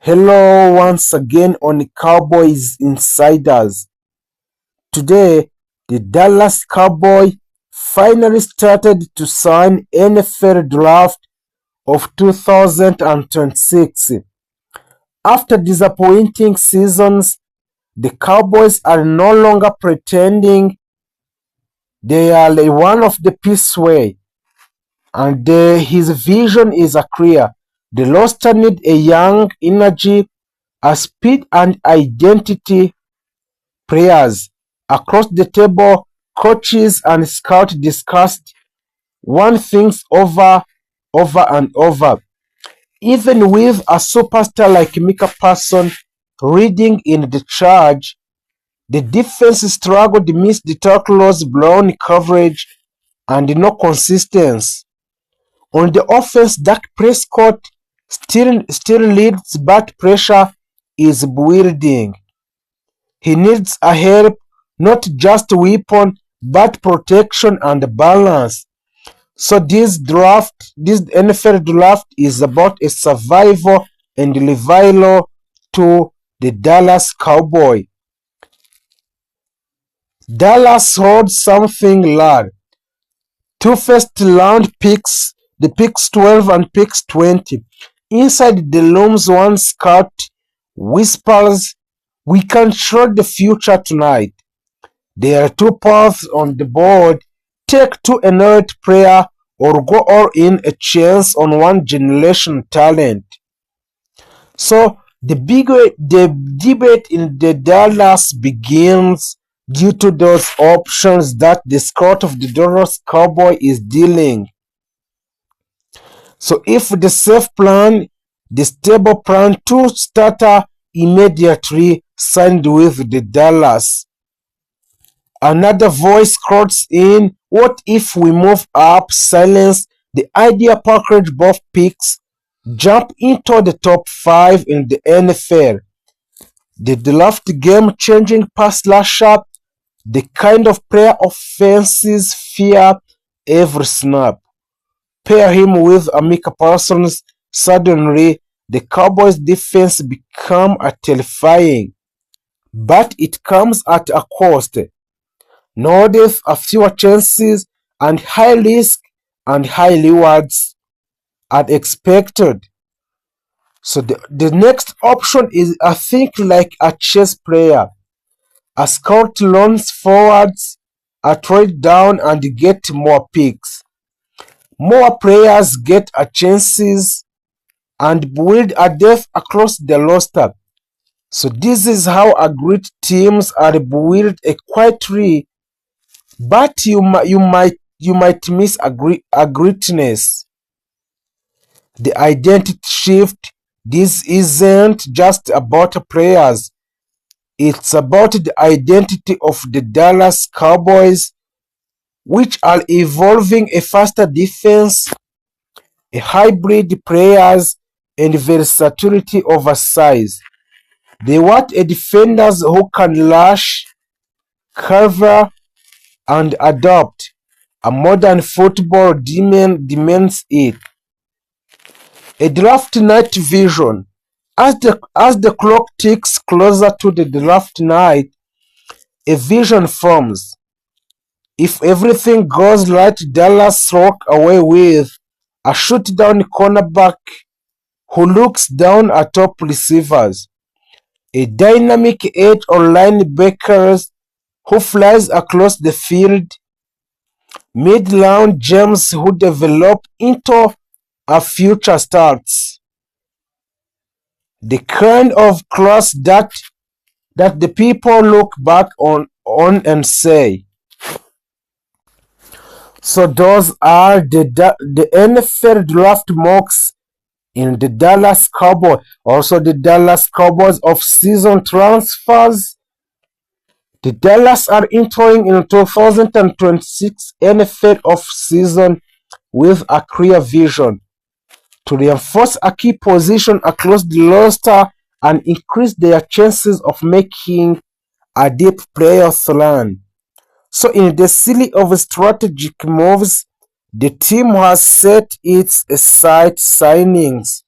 Hello once again on Cowboys Insiders. Today, the Dallas Cowboys finally started to sign NFL draft of 2026. After disappointing seasons, the Cowboys are no longer pretending they are one of the piece way, and his vision is clear. The roster need a young energy, a speed and identity players. Across the table, coaches and scouts discussed one things over and over. Even with a superstar like Micah Parsons leading in the charge, the defense struggled, missed the tackles, blown coverage, and no consistency. On the offense, Dak Prescott still leads, but pressure is building. He needs a help, not just weapon, but protection and balance. So this NFL draft is about a survival and revival to the Dallas Cowboy. Dallas holds something large. Two first round picks, the picks 12 and picks 20. Inside the looms one scout whispers, "We can trade the future tonight." There are two paths on the board: take two annoyed player or go all in a chance on one generation talent. So the debate in the Dallas begins due to those options that the scout of the Dallas Cowboy is dealing. So if the safe plan, the stable plan, two starter immediately signed with the Dallas. Another voice cuts in, "What if we move up, silence the idea, package both picks, jump into the top 5 in the NFL? The draft game-changing pass rusher, the kind of player offenses fear every snap. Pair him with Micah Parsons, suddenly the Cowboys' defense become terrifying. But it comes at a cost. No depth, a fewer chances, and high risk and high rewards are expected. So the next option is I think like a chess player. A scout runs forwards, a trade down and get more picks. More players get a chances and build a depth across the roster. So this is how a great teams are built quietly, but you might miss a greatness. The identity shift. This isn't just about players. It's about the identity of the Dallas Cowboys, which are evolving a faster defense, a hybrid players, and versatility over size. They want a defenders who can rush, cover, and adopt. A modern football demands it. A draft night vision. As the clock ticks closer to the draft night, a vision forms. If everything goes right, Dallas walk away with a shoot-down cornerback who looks down at top receivers, a dynamic edge or linebackers who flies across the field, mid-round gems who develop into a future starts. The kind of class that the people look back on and say. So those are the NFL draft mocks in the Dallas Cowboys. Also the Dallas Cowboys off-season transfers. The Dallas are entering in 2026 NFL off-season with a clear vision to reinforce a key position across the roster and increase their chances of making a deep playoff run. So in the series of strategic moves, the team has set its sight signings.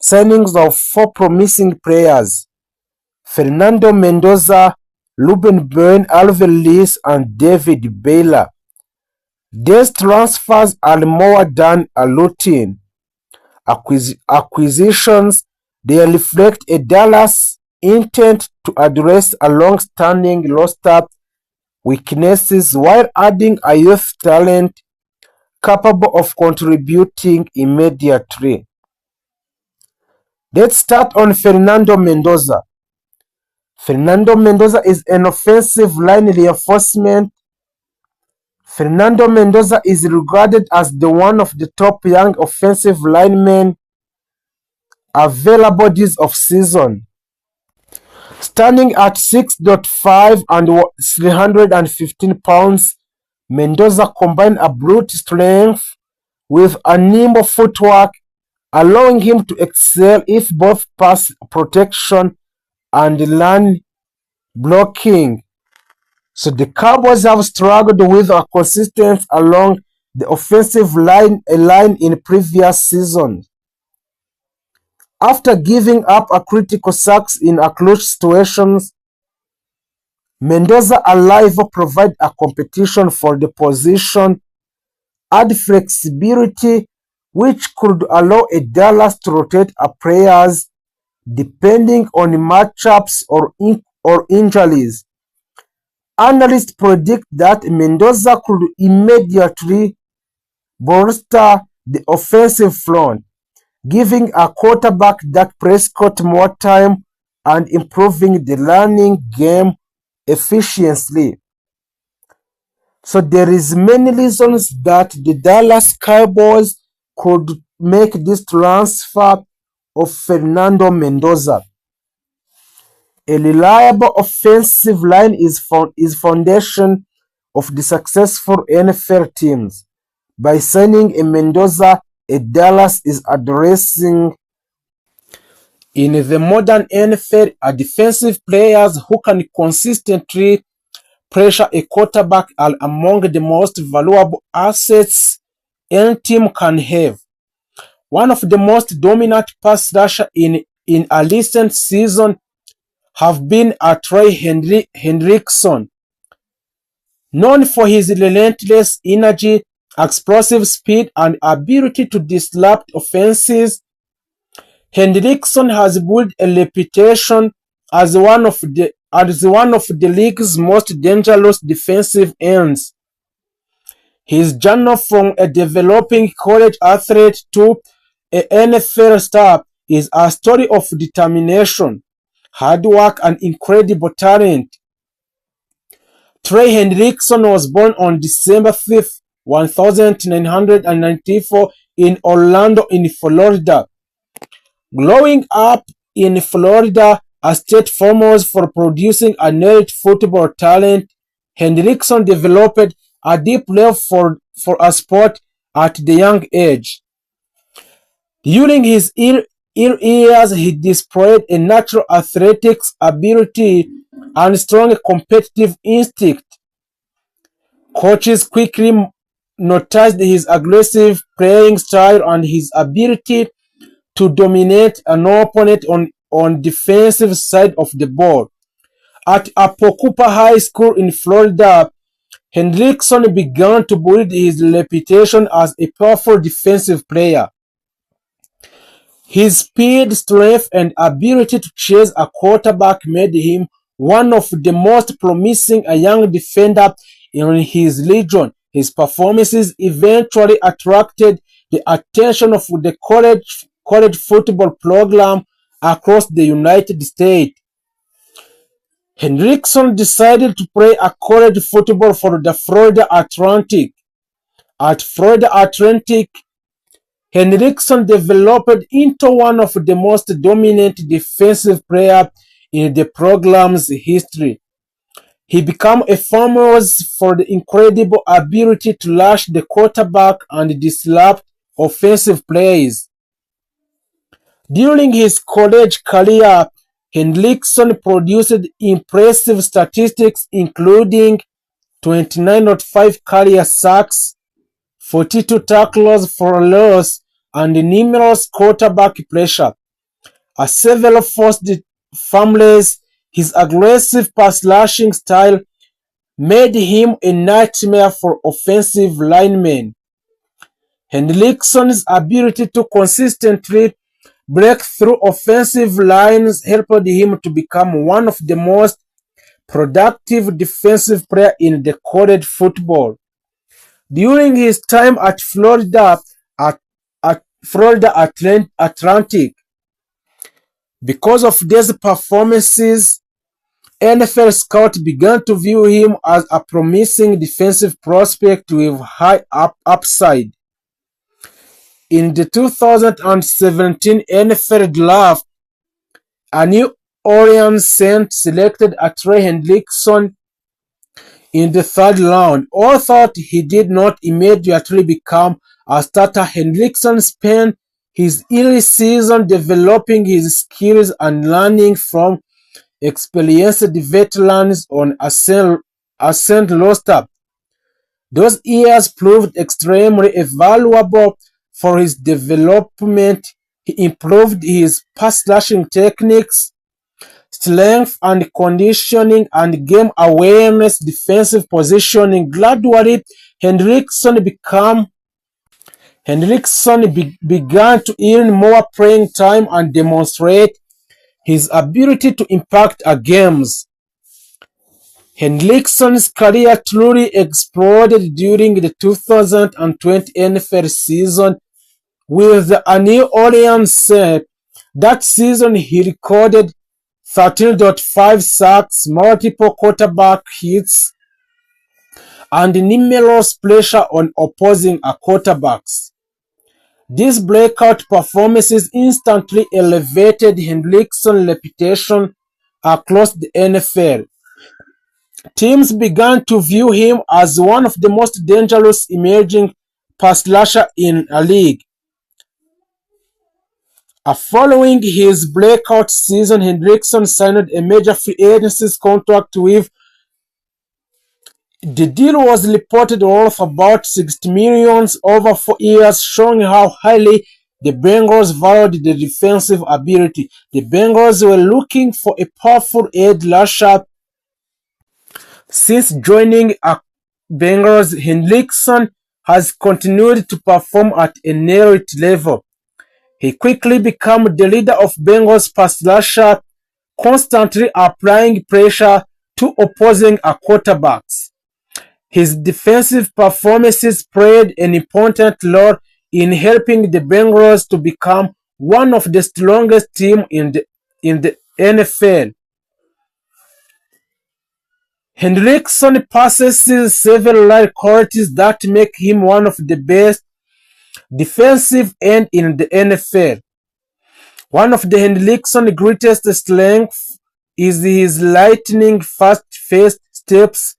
Signings of 4 promising players: Fernando Mendoza, Ruben Byrne, Alvin Lees, and David Baylor. These transfers are more than a routine acquisitions. They reflect a Dallas intent to address a long-standing roster weaknesses while adding a youth talent capable of contributing immediately. Let's start on Fernando Mendoza. Fernando Mendoza is an offensive line reinforcement. Fernando Mendoza is regarded as the one of the top young offensive linemen available this offseason. Standing at 6'5" and 315 pounds, Mendoza combined a brute strength with a nimble footwork, allowing him to excel in both pass protection and run blocking. So the Cowboys have struggled with a consistency along the offensive line in previous seasons. After giving up a critical sacks in a close situations, Mendoza alive provide a competition for the position, add flexibility which could allow a Dallas to rotate a players depending on matchups or injuries. Analysts predict that Mendoza could immediately bolster the offensive front, giving a quarterback Dak Prescott more time and improving the running game efficiently. So there is many reasons that the Dallas Cowboys could make this transfer of Fernando Mendoza. A reliable offensive line is foundation of the successful NFL teams. By signing a Mendoza, a Dallas is addressing in the modern NFL are defensive players who can consistently pressure a quarterback are among the most valuable assets any team can have. One of the most dominant pass rusher in a recent season have been Trey Hendrickson. Known for his relentless energy, explosive speed, and ability to disrupt offenses, Hendrickson has built a reputation as one of the league's most dangerous defensive ends. His journey from a developing college athlete to an NFL star is a story of determination, hard work, and incredible talent. Trey Hendrickson was born on December 5, 1994 in Orlando, in Florida. Growing up in Florida, a state famous for producing an elite football talent, Hendrickson developed a deep love for a sport at the young age. During his years, he displayed a natural athletics ability and strong competitive instinct. Coaches quickly noticed his aggressive playing style and his ability to dominate an opponent on defensive side of the ball. At Apocuppa High School in Florida, Hendrickson began to build his reputation as a powerful defensive player. His speed, strength, and ability to chase a quarterback made him one of the most promising young defenders in his region. His performances eventually attracted the attention of the college football program across the United States. Hendrickson decided to play a college football for the Florida Atlantic. At Florida Atlantic, Hendrickson developed into one of the most dominant defensive players in the program's history. He became famous for the incredible ability to rush the quarterback and disrupt offensive plays. During his college career, Hendrickson produced impressive statistics including 29.5 career sacks, 42 tackles for loss, and numerous quarterback pressure. As several forced fumbles, his aggressive pass-rushing style made him a nightmare for offensive linemen. Hendrickson's ability to consistently break through offensive lines helped him to become one of the most productive defensive players in the college football. During his time at Florida Atlantic, because of these performances, NFL scouts began to view him as a promising defensive prospect with high upside. In the 2017 NFL Draft, a New Orleans Saints selected Trey Hendrickson in the third round. All thought he did not immediately become a starter. Hendrickson spent his early season developing his skills and learning from experienced veterans on a Saint roster. Those years proved extremely valuable for his development. He improved his pass-rushing techniques, strength and conditioning, and game awareness, defensive positioning. Gradually, began to earn more playing time and demonstrate his ability to impact games. Hendrickson's career truly exploded during the 2020 NFL season with the New Orleans Saints. That season, he recorded 13.5 sacks, multiple quarterback hits, and numerous pressure on opposing quarterbacks. These breakout performances instantly elevated Hendrickson's reputation across the NFL. Teams began to view him as one of the most dangerous emerging pass rushers in a league. Following his breakout season, Hendrickson signed a major free agency contract with. The deal was reported worth about $60 million over 4 years, showing how highly the Bengals valued the defensive ability. The Bengals were looking for a powerful edge rusher. Since joining Bengals, Hendrickson has continued to perform at an elite level. He quickly became the leader of Bengals pass rusher, constantly applying pressure to opposing quarterbacks. His defensive performances played an important role in helping the Bengals to become one of the strongest teams in the NFL. Hendrickson possesses several qualities that make him one of the best defensive ends in the NFL. One of the Hendrickson's greatest strengths is his lightning fast steps